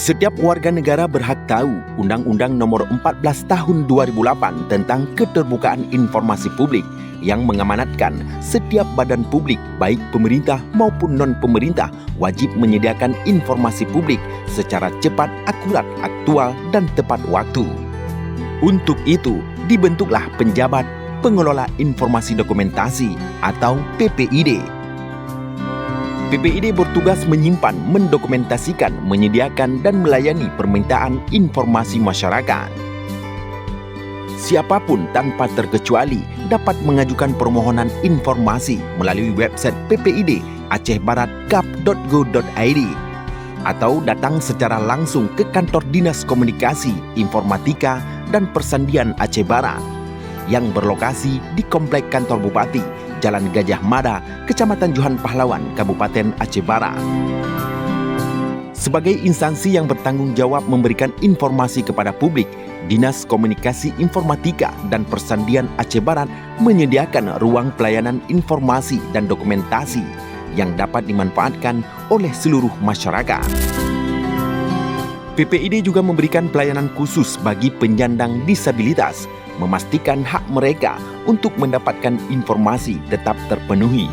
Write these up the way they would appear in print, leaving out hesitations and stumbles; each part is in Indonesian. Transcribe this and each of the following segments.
Setiap warga negara berhak tahu Undang-Undang Nomor 14 Tahun 2008 tentang Keterbukaan Informasi Publik yang mengamanatkan setiap badan publik, baik pemerintah maupun non-pemerintah, wajib menyediakan informasi publik secara cepat, akurat, aktual, dan tepat waktu. Untuk itu, dibentuklah Penjabat Pengelola Informasi Dokumentasi atau PPID. PPID bertugas menyimpan, mendokumentasikan, menyediakan, dan melayani permintaan informasi masyarakat. Siapapun tanpa terkecuali dapat mengajukan permohonan informasi melalui website PPID acehbarat.gap.go.id atau datang secara langsung ke kantor Dinas Komunikasi, Informatika, dan Persandian Aceh Barat yang berlokasi di Komplek Kantor Bupati, Jalan Gajah Mada, Kecamatan Johan Pahlawan, Kabupaten Aceh Barat. Sebagai instansi yang bertanggung jawab memberikan informasi kepada publik, Dinas Komunikasi, Informatika, dan Persandian Aceh Barat menyediakan ruang pelayanan informasi dan dokumentasi yang dapat dimanfaatkan oleh seluruh masyarakat. PPID juga memberikan pelayanan khusus bagi penyandang disabilitas, memastikan hak mereka untuk mendapatkan informasi tetap terpenuhi.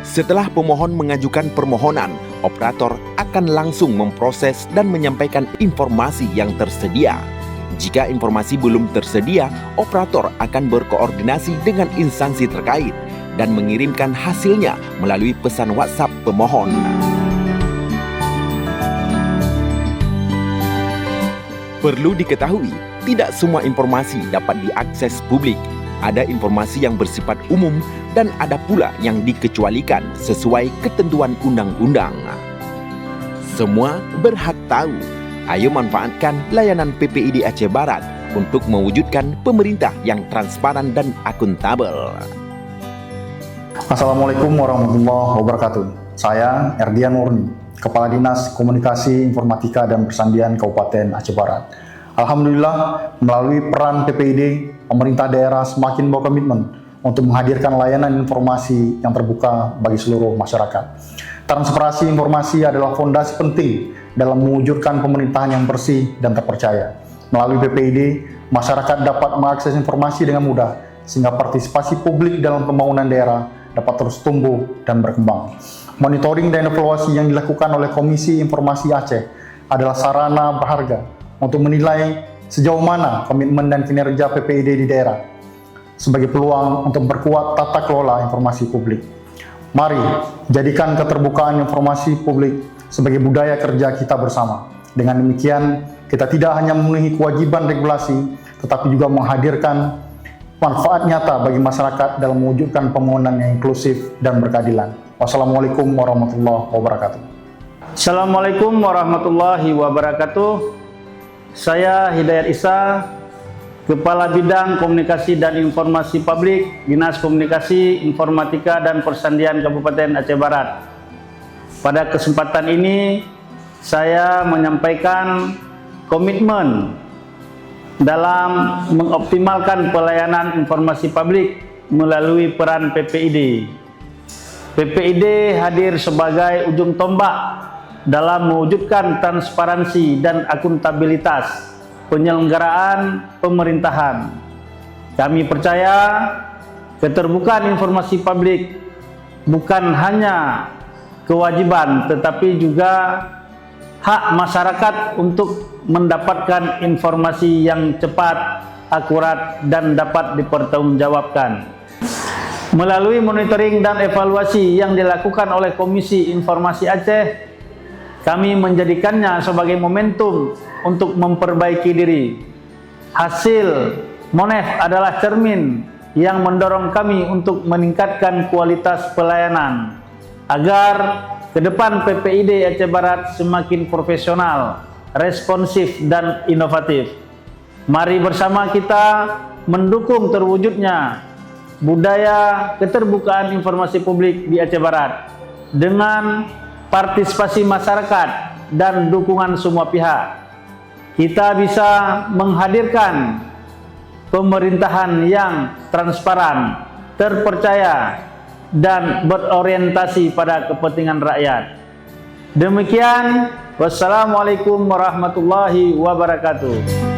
Setelah pemohon mengajukan permohonan, operator akan langsung memproses dan menyampaikan informasi yang tersedia. Jika informasi belum tersedia, operator akan berkoordinasi dengan instansi terkait dan mengirimkan hasilnya melalui pesan WhatsApp pemohon. Perlu diketahui, tidak semua informasi dapat diakses publik. Ada informasi yang bersifat umum dan ada pula yang dikecualikan sesuai ketentuan undang-undang. Semua berhak tahu. Ayo manfaatkan layanan PPID Aceh Barat untuk mewujudkan pemerintah yang transparan dan akuntabel. Assalamualaikum warahmatullahi wabarakatuh. Saya Erdian Murni, Kepala Dinas Komunikasi, Informatika, dan Persandian Kabupaten Aceh Barat. Alhamdulillah, melalui peran PPID, pemerintah daerah semakin berkomitmen untuk menghadirkan layanan informasi yang terbuka bagi seluruh masyarakat. Transparansi informasi adalah fondasi penting dalam mewujudkan pemerintahan yang bersih dan terpercaya. Melalui PPID, masyarakat dapat mengakses informasi dengan mudah, sehingga partisipasi publik dalam pembangunan daerah dapat terus tumbuh dan berkembang. Monitoring dan evaluasi yang dilakukan oleh Komisi Informasi Aceh adalah sarana berharga untuk menilai sejauh mana komitmen dan kinerja PPID di daerah sebagai peluang untuk memperkuat tata kelola informasi publik. Mari jadikan keterbukaan informasi publik sebagai budaya kerja kita bersama. Dengan demikian, kita tidak hanya memenuhi kewajiban regulasi, tetapi juga menghadirkan manfaat nyata bagi masyarakat dalam mewujudkan pembangunan yang inklusif dan berkeadilan. Wassalamualaikum warahmatullahi wabarakatuh. Assalamualaikum warahmatullahi wabarakatuh. Saya Hidayat Isa, Kepala Bidang Komunikasi dan Informasi Publik, Dinas Komunikasi, Informatika, dan Persandian Kabupaten Aceh Barat. Pada kesempatan ini, saya menyampaikan komitmen dalam mengoptimalkan pelayanan informasi publik melalui peran PPID. PPID hadir sebagai ujung tombak dalam mewujudkan transparansi dan akuntabilitas penyelenggaraan pemerintahan. Kami percaya keterbukaan informasi publik bukan hanya kewajiban, tetapi juga hak masyarakat untuk mendapatkan informasi yang cepat, akurat, dan dapat dipertanggungjawabkan. Melalui monitoring dan evaluasi yang dilakukan oleh Komisi Informasi Aceh, kami menjadikannya sebagai momentum untuk memperbaiki diri. Hasil MONEF adalah cermin yang mendorong kami untuk meningkatkan kualitas pelayanan agar ke depan PPID Aceh Barat semakin profesional, responsif, dan inovatif. Mari bersama kita mendukung terwujudnya budaya keterbukaan informasi publik di Aceh Barat dengan partisipasi masyarakat dan dukungan semua pihak. Kita bisa menghadirkan pemerintahan yang transparan, terpercaya, dan berorientasi pada kepentingan rakyat. Demikian, wassalamualaikum warahmatullahi wabarakatuh.